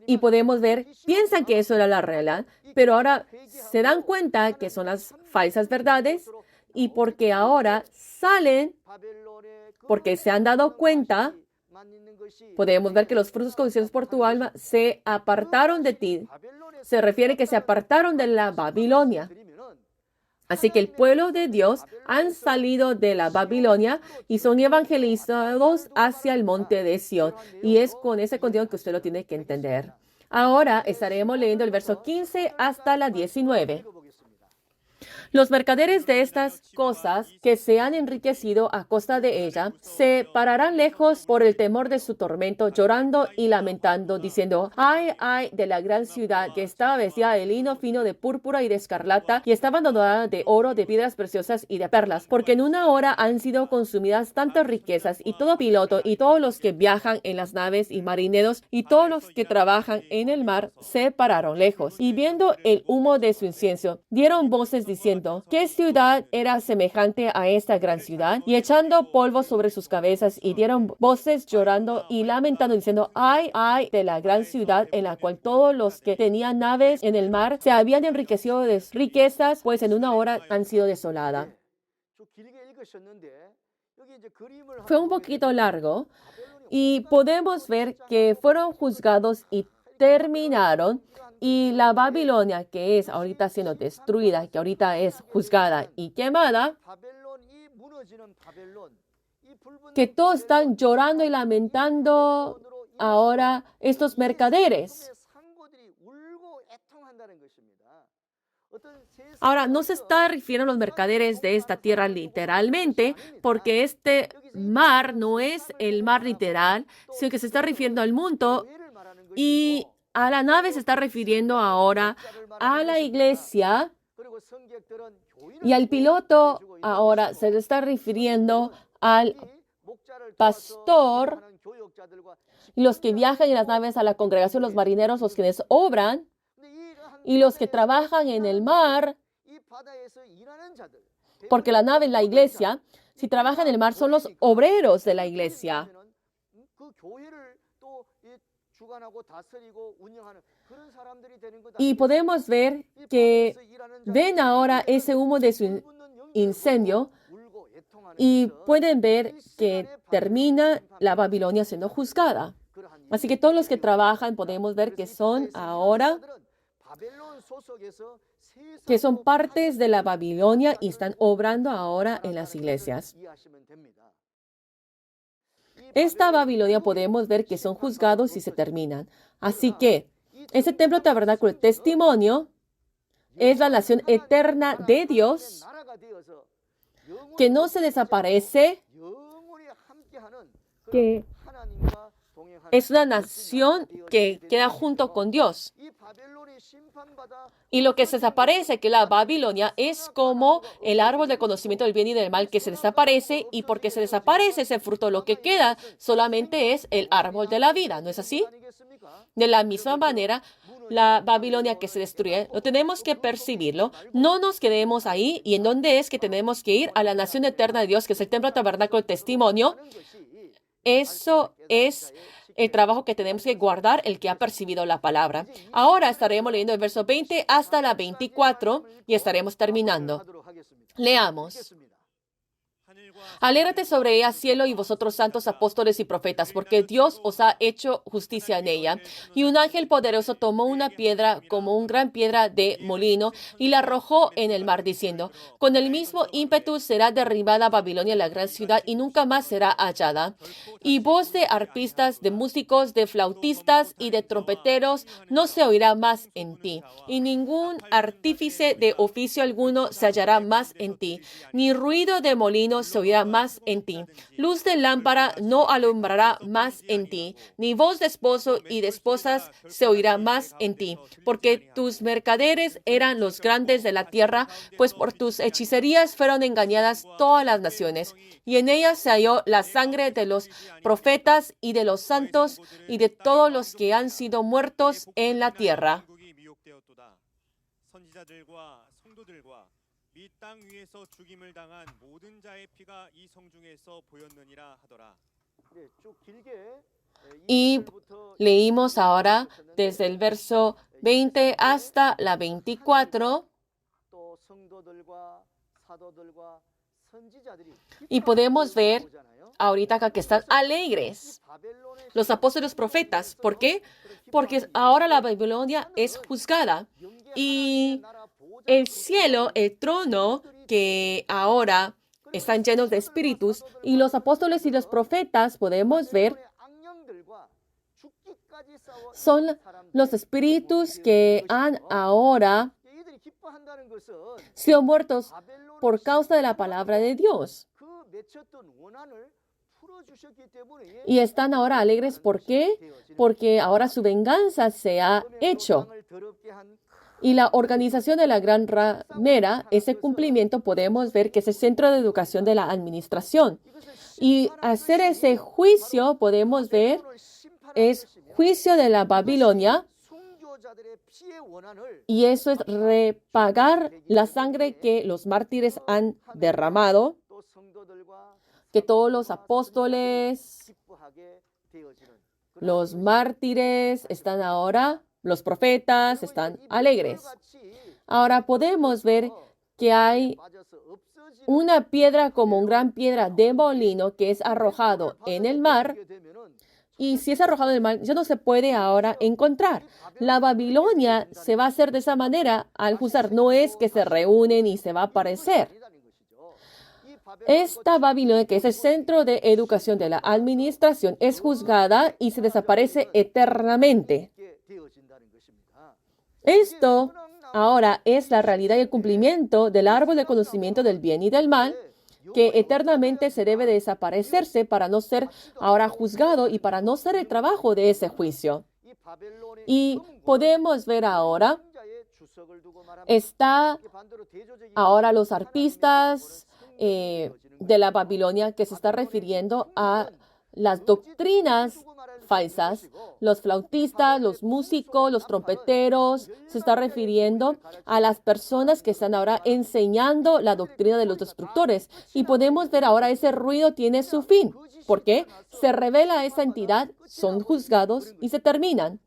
Y podemos ver, piensan que eso era la realidad, pero ahora se dan cuenta que son las falsas verdades y porque ahora salen, porque se han dado cuenta, podemos ver que los frutos codiciados por tu alma se apartaron de ti. Se refiere que se apartaron de la Babilonia. Así que el pueblo de Dios han salido de la Babilonia y son evangelizados hacia el monte de Sión. Y es con ese contenido que usted lo tiene que entender. Ahora estaremos leyendo el verso 15 hasta la 19. Los mercaderes de estas cosas que se han enriquecido a costa de ella se pararán lejos por el temor de su tormento, llorando y lamentando, diciendo: ay, ay de la gran ciudad que estaba vestida de lino fino, de púrpura y de escarlata, y estaba adornada de oro, de piedras preciosas y de perlas, porque en una hora han sido consumidas tantas riquezas, y todo piloto y todos los que viajan en las naves y marineros y todos los que trabajan en el mar se pararon lejos. Y viendo el humo de su incienso, dieron voces diciendo: ¿qué ciudad era semejante a esta gran ciudad? Y echando polvo sobre sus cabezas, y dieron voces llorando y lamentando, diciendo: ay, ay de la gran ciudad en la cual todos los que tenían naves en el mar se habían enriquecido de riquezas, pues en una hora han sido desolada. Fue un poquito largo y podemos ver que fueron juzgados y terminaron. Y la Babilonia, que es ahorita siendo destruida, que ahorita es juzgada y quemada, que todos están llorando y lamentando ahora estos mercaderes. Ahora, no se está refiriendo a los mercaderes de esta tierra literalmente, porque este mar no es el mar literal, sino que se está refiriendo al mundo, y a la nave se está refiriendo ahora a la iglesia, y al piloto ahora se le está refiriendo al pastor, y los que viajan en las naves a la congregación, los marineros, los quienes obran, y los que trabajan en el mar, porque la nave es la iglesia. Si trabajan en el mar son los obreros de la iglesia. Y podemos ver que ven ahora ese humo de su incendio y pueden ver que termina la Babilonia siendo juzgada. Así que todos los que trabajan podemos ver que son ahora que son partes de la Babilonia y están obrando ahora en las iglesias. Esta Babilonia podemos ver que son juzgados y se terminan. Así que ese templo tabernáculo de testimonio es la nación eterna de Dios que no se desaparece, que es una nación que queda junto con Dios. Y lo que se desaparece, que la Babilonia, es como el árbol del conocimiento del bien y del mal que se desaparece, y porque se desaparece ese fruto, lo que queda solamente es el árbol de la vida, ¿no es así? De la misma manera, la Babilonia que se destruye, lo tenemos que percibirlo. No nos quedemos ahí. ¿Y en dónde es que tenemos que ir? A la nación eterna de Dios, que es el templo tabernáculo del testimonio. Eso es el trabajo que tenemos que guardar, el que ha percibido la palabra. Ahora estaremos leyendo el verso 20 hasta la 24 y estaremos terminando. Leamos. Alégrate sobre ella, cielo, y vosotros santos apóstoles y profetas, porque Dios os ha hecho justicia en ella. Y un ángel poderoso tomó una piedra como una gran piedra de molino y la arrojó en el mar, diciendo, con el mismo ímpetu será derribada Babilonia, la gran ciudad, y nunca más será hallada. Y voz de arpistas, de músicos, de flautistas y de trompeteros no se oirá más en ti. Y ningún artífice de oficio alguno se hallará más en ti, ni ruido de molino se oirá más en ti. Luz de lámpara no alumbrará más en ti, ni voz de esposo y de esposas se oirá más en ti, porque tus mercaderes eran los grandes de la tierra, pues por tus hechicerías fueron engañadas todas las naciones. Y en ellas se halló la sangre de los profetas y de los santos y de todos los que han sido muertos en la tierra. Y leímos ahora desde el verso 20 hasta la 24. Y podemos ver ahorita acá que están alegres los apóstoles profetas. ¿Por qué? Porque ahora la Babilonia es juzgada. Y el cielo, el trono, que ahora están llenos de espíritus, y los apóstoles y los profetas, podemos ver, son los espíritus que han ahora sido muertos por causa de la palabra de Dios. Y están ahora alegres. ¿Por qué? Porque ahora su venganza se ha hecho. Y la organización de la gran ramera, ese cumplimiento, podemos ver que es el centro de educación de la administración. Y hacer ese juicio, podemos ver, es juicio de la Babilonia. Y eso es repagar la sangre que los mártires han derramado, que todos los apóstoles, los mártires están ahora, los profetas están alegres. Ahora podemos ver que hay una piedra como una gran piedra de molino que es arrojado en el mar. Y si es arrojado en el mar, ya no se puede ahora encontrar. La Babilonia se va a hacer de esa manera al juzgar. No es que se reúnen y se va a aparecer. Esta Babilonia, que es el centro de educación de la administración, es juzgada y se desaparece eternamente. Esto ahora es la realidad y el cumplimiento del árbol de conocimiento del bien y del mal, que eternamente se debe de desaparecerse para no ser ahora juzgado y para no ser el trabajo de ese juicio. Y podemos ver ahora, está ahora los arpistas de la Babilonia, que se está refiriendo a las doctrinas falsas, los flautistas, los músicos, los trompeteros, se está refiriendo a las personas que están ahora enseñando la doctrina de los destructores. Y podemos ver ahora ese ruido tiene su fin. ¿Por qué? Se revela esa entidad, son juzgados y se terminan.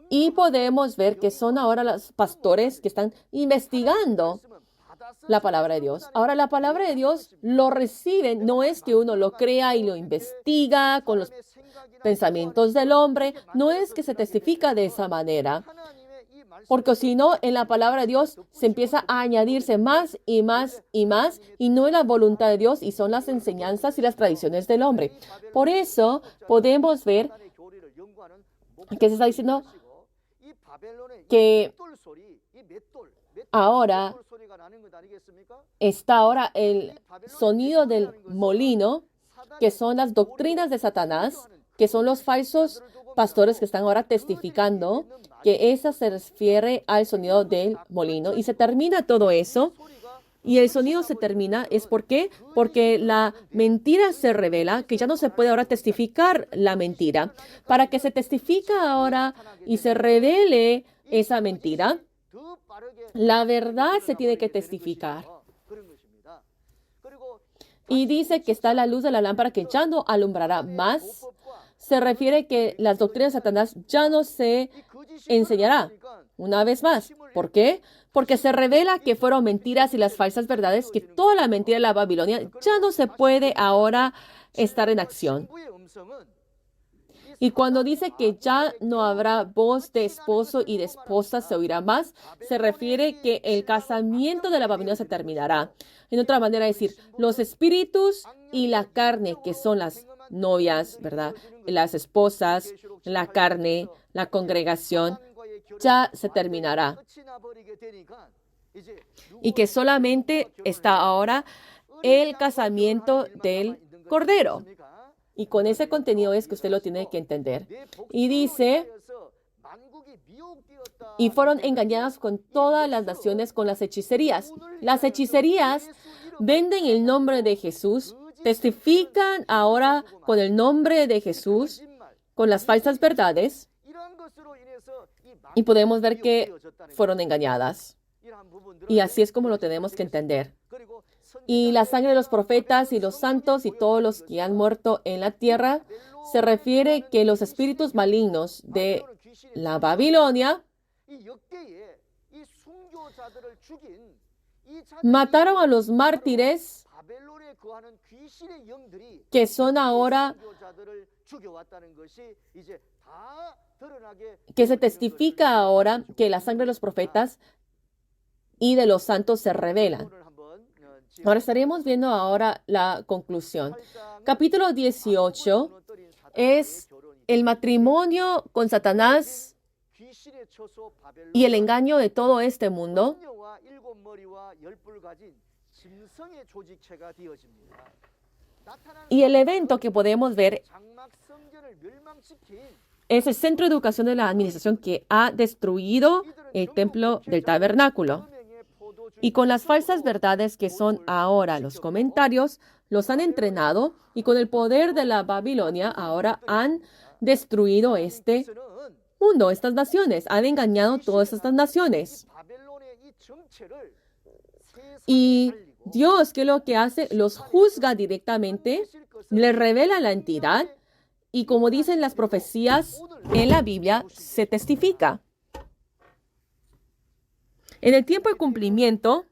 Y podemos ver que son ahora los pastores que están investigando la palabra de Dios. Ahora, la palabra de Dios lo reciben, no es que uno lo crea y lo investiga con los pensamientos del hombre, no es que se testifica de esa manera, porque si no, en la palabra de Dios se empieza a añadirse más y más y más, y no es la voluntad de Dios y son las enseñanzas y las tradiciones del hombre. Por eso podemos ver que se está diciendo que ahora está el sonido del molino, que son las doctrinas de Satanás, que son los falsos pastores que están ahora testificando que esa se refiere al sonido del molino. Y se termina todo eso. Y el sonido se termina, ¿es por qué? Porque la mentira se revela, que ya no se puede ahora testificar la mentira. Para que se testifica ahora y se revele esa mentira, la verdad se tiene que testificar. Y dice que está la luz de la lámpara que ya no alumbrará más. Se refiere que las doctrinas de Satanás ya no se enseñará una vez más. ¿Por qué? Porque se revela que fueron mentiras y las falsas verdades, que toda la mentira de la Babilonia ya no se puede ahora estar en acción. Y cuando dice que ya no habrá voz de esposo y de esposa se oirá más, se refiere que el casamiento de la Babilonia se terminará. En otra manera de decir, los espíritus y la carne, que son las novias, ¿verdad? Las esposas, la carne, la congregación, ya se terminará. Y que solamente está ahora el casamiento del Cordero. Y con ese contenido es que usted lo tiene que entender. Y dice, y fueron engañadas con todas las naciones con las hechicerías. Las hechicerías venden el nombre de Jesús, testifican ahora con el nombre de Jesús, con las falsas verdades, y podemos ver que fueron engañadas. Y así es como lo tenemos que entender. Y la sangre de los profetas y los santos y todos los que han muerto en la tierra, se refiere que los espíritus malignos de la Babilonia mataron a los mártires que son ahora, que se testifica ahora que la sangre de los profetas y de los santos se revelan. Ahora estaremos viendo ahora la conclusión. Capítulo 18 es el matrimonio con Satanás y el engaño de todo este mundo. Y el evento que podemos ver es el centro de educación de la administración que ha destruido el templo del tabernáculo. Y con las falsas verdades que son ahora los comentarios, los han entrenado y con el poder de la Babilonia ahora han destruido este mundo, estas naciones. Han engañado todas estas naciones. Y Dios, ¿qué es lo que hace? Los juzga directamente, les revela la entidad y como dicen las profecías en la Biblia, se testifica. En el tiempo de cumplimiento,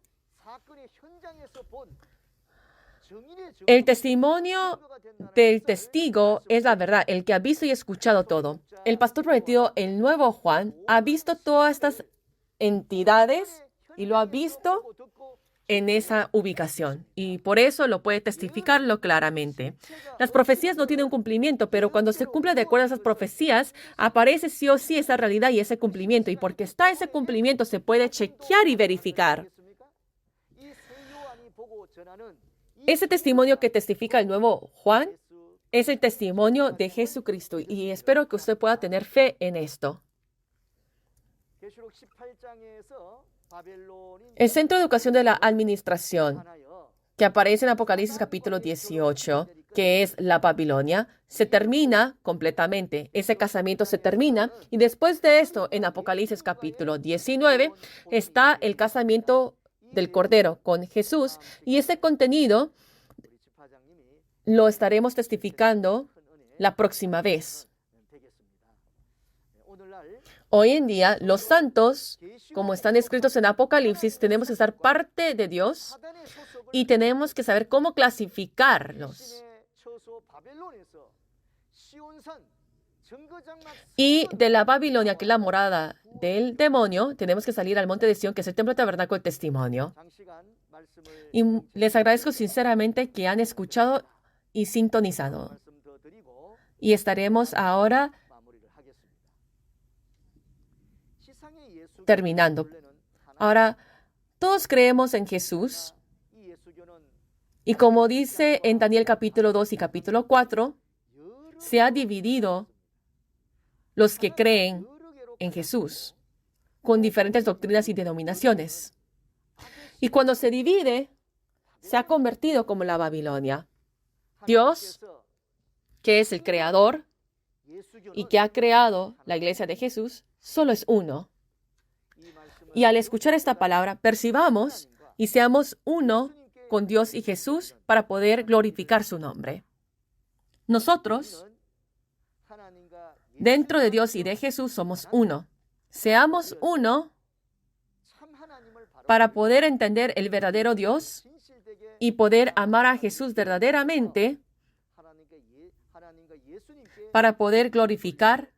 el testimonio del testigo es la verdad, el que ha visto y escuchado todo. El pastor prometido, el nuevo Juan, ha visto todas estas entidades y lo ha visto en esa ubicación. Y por eso lo puede testificarlo claramente. Las profecías no tienen un cumplimiento, pero cuando se cumple de acuerdo a esas profecías, aparece sí o sí esa realidad y ese cumplimiento. Y porque está ese cumplimiento, se puede chequear y verificar. Ese testimonio que testifica el nuevo Juan es el testimonio de Jesucristo. Y espero que usted pueda tener fe en esto. El centro de educación de la administración, que aparece en Apocalipsis capítulo 18, que es la Babilonia, se termina completamente. Ese casamiento se termina. Y después de esto, en Apocalipsis capítulo 19, está el casamiento del Cordero con Jesús. Y ese contenido lo estaremos testificando la próxima vez. Hoy en día, los santos, como están escritos en Apocalipsis, tenemos que estar parte de Dios y tenemos que saber cómo clasificarlos. Y de la Babilonia, que es la morada del demonio, tenemos que salir al monte de Sión, que es el templo tabernáculo del testimonio. Y les agradezco sinceramente que han escuchado y sintonizado. Y estaremos ahora terminando. Ahora, todos creemos en Jesús. Y como dice en Daniel capítulo 2 y capítulo 4, se ha dividido los que creen en Jesús con diferentes doctrinas y denominaciones. Y cuando se divide, se ha convertido como la Babilonia. Dios, que es el creador y que ha creado la iglesia de Jesús, solo es uno. Y al escuchar esta palabra, percibamos y seamos uno con Dios y Jesús para poder glorificar su nombre. Nosotros, dentro de Dios y de Jesús, somos uno. Seamos uno para poder entender el verdadero Dios y poder amar a Jesús verdaderamente, para poder glorificar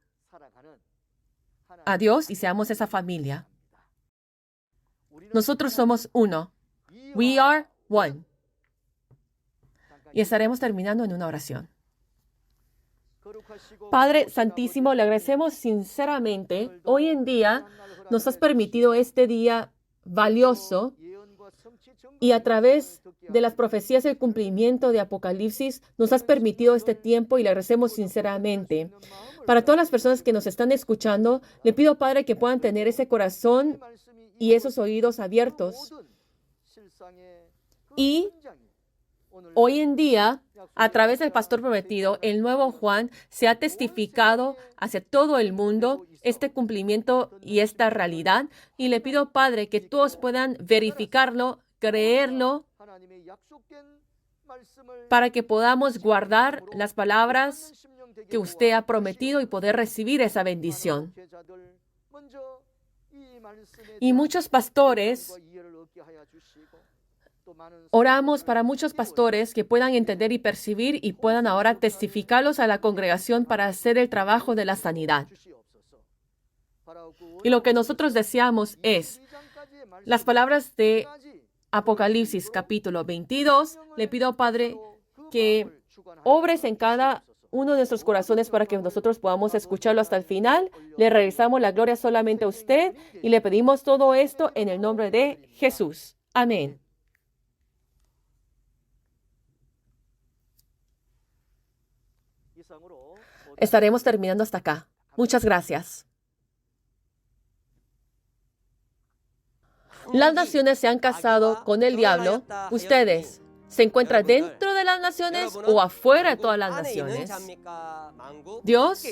a Dios y seamos esa familia. Nosotros somos uno. We are one. Y estaremos terminando en una oración. Padre Santísimo, le agradecemos sinceramente. Hoy en día nos has permitido este día valioso y a través de las profecías y el cumplimiento de Apocalipsis nos has permitido este tiempo y le agradecemos sinceramente. Para todas las personas que nos están escuchando, le pido, Padre, que puedan tener ese corazón y esos oídos abiertos. Y hoy en día, a través del pastor prometido, el nuevo Juan, se ha testificado hacia todo el mundo este cumplimiento y esta realidad. Y le pido, Padre, que todos puedan verificarlo, creerlo, para que podamos guardar las palabras que usted ha prometido y poder recibir esa bendición. Y muchos pastores, oramos para muchos pastores que puedan entender y percibir y puedan ahora testificarlos a la congregación para hacer el trabajo de la sanidad. Y lo que nosotros deseamos es las palabras de Apocalipsis capítulo 22. Le pido, Padre, que obres en cada uno de nuestros corazones para que nosotros podamos escucharlo hasta el final. Le regresamos la gloria solamente a usted y le pedimos todo esto en el nombre de Jesús. Amén. Estaremos terminando hasta acá. Muchas gracias. Las naciones se han casado con el diablo. Ustedes, ¿se encuentran dentro de las naciones o afuera de todas las naciones? Dios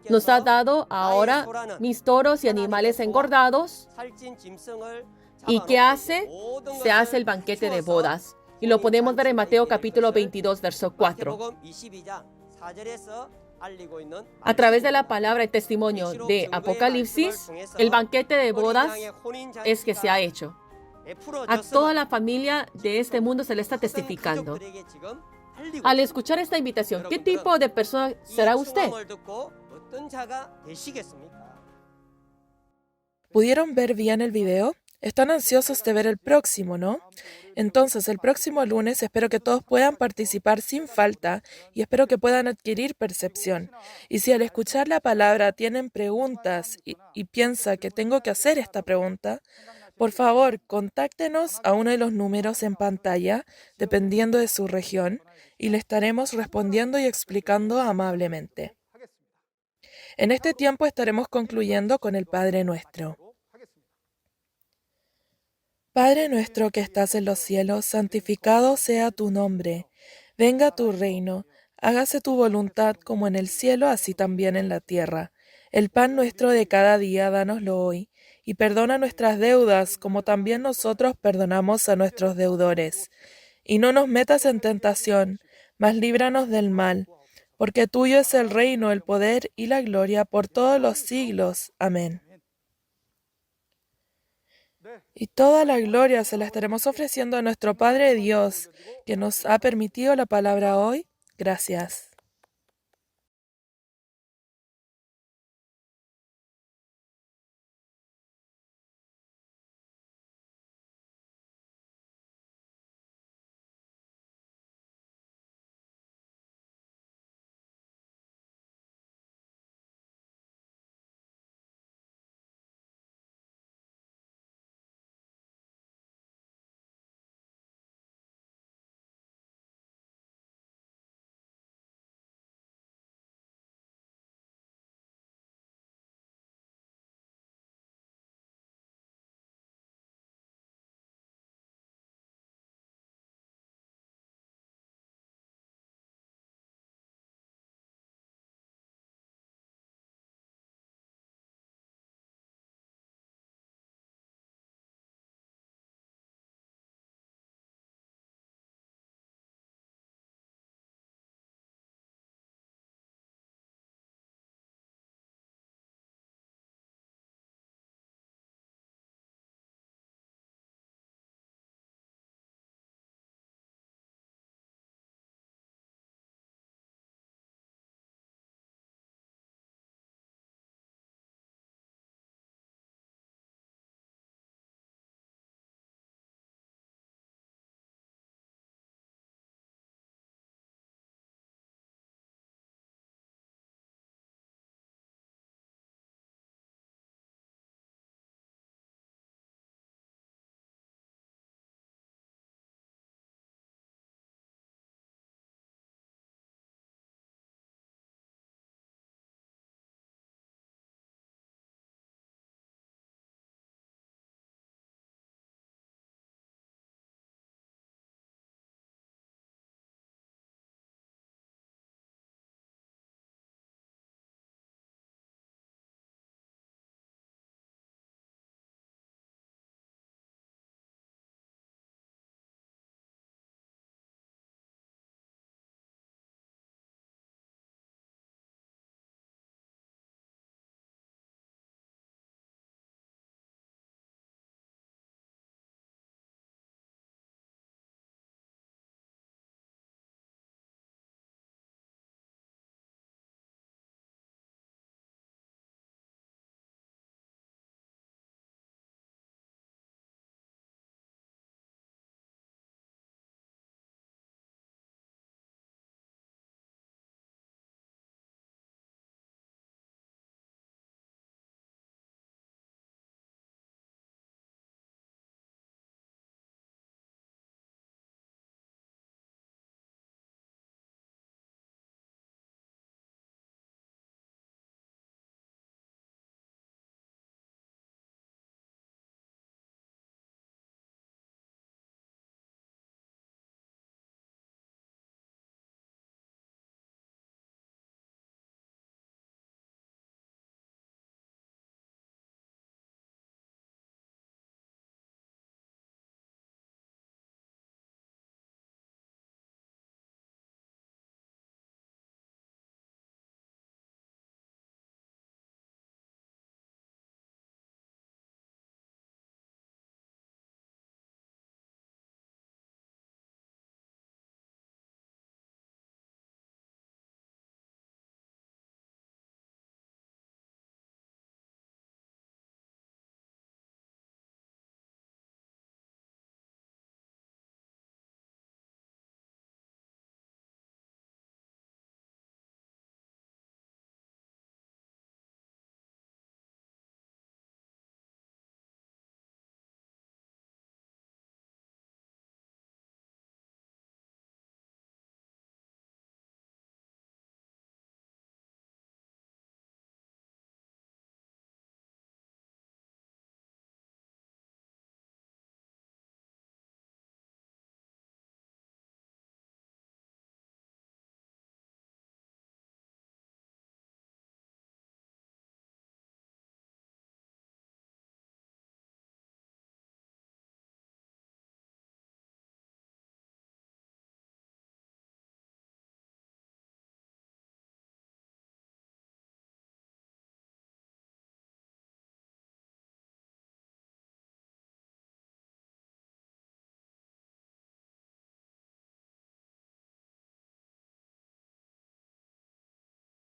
nos ha dado ahora mis toros y animales engordados. ¿Y qué hace? Se hace el banquete de bodas. Y lo podemos ver en Mateo capítulo 22, verso 4. A través de la palabra y testimonio de Apocalipsis, el banquete de bodas es que se ha hecho. A toda la familia de este mundo se le está testificando. Al escuchar esta invitación, ¿qué tipo de persona será usted? ¿Pudieron ver bien el video? Están ansiosos de ver el próximo, ¿no? Entonces, el próximo lunes espero que todos puedan participar sin falta y espero que puedan adquirir percepción. Y si al escuchar la palabra tienen preguntas y piensa que tengo que hacer esta pregunta, por favor, contáctenos a uno de los números en pantalla, dependiendo de su región, y le estaremos respondiendo y explicando amablemente. En este tiempo estaremos concluyendo con el Padre Nuestro. Padre nuestro que estás en los cielos, santificado sea tu nombre. Venga tu reino, hágase tu voluntad como en el cielo, así también en la tierra. El pan nuestro de cada día, dánoslo hoy, y perdona nuestras deudas, como también nosotros perdonamos a nuestros deudores. Y no nos metas en tentación, mas líbranos del mal, porque tuyo es el reino, el poder y la gloria por todos los siglos. Amén. Y toda la gloria se la estaremos ofreciendo a nuestro Padre Dios, que nos ha permitido la palabra hoy. Gracias.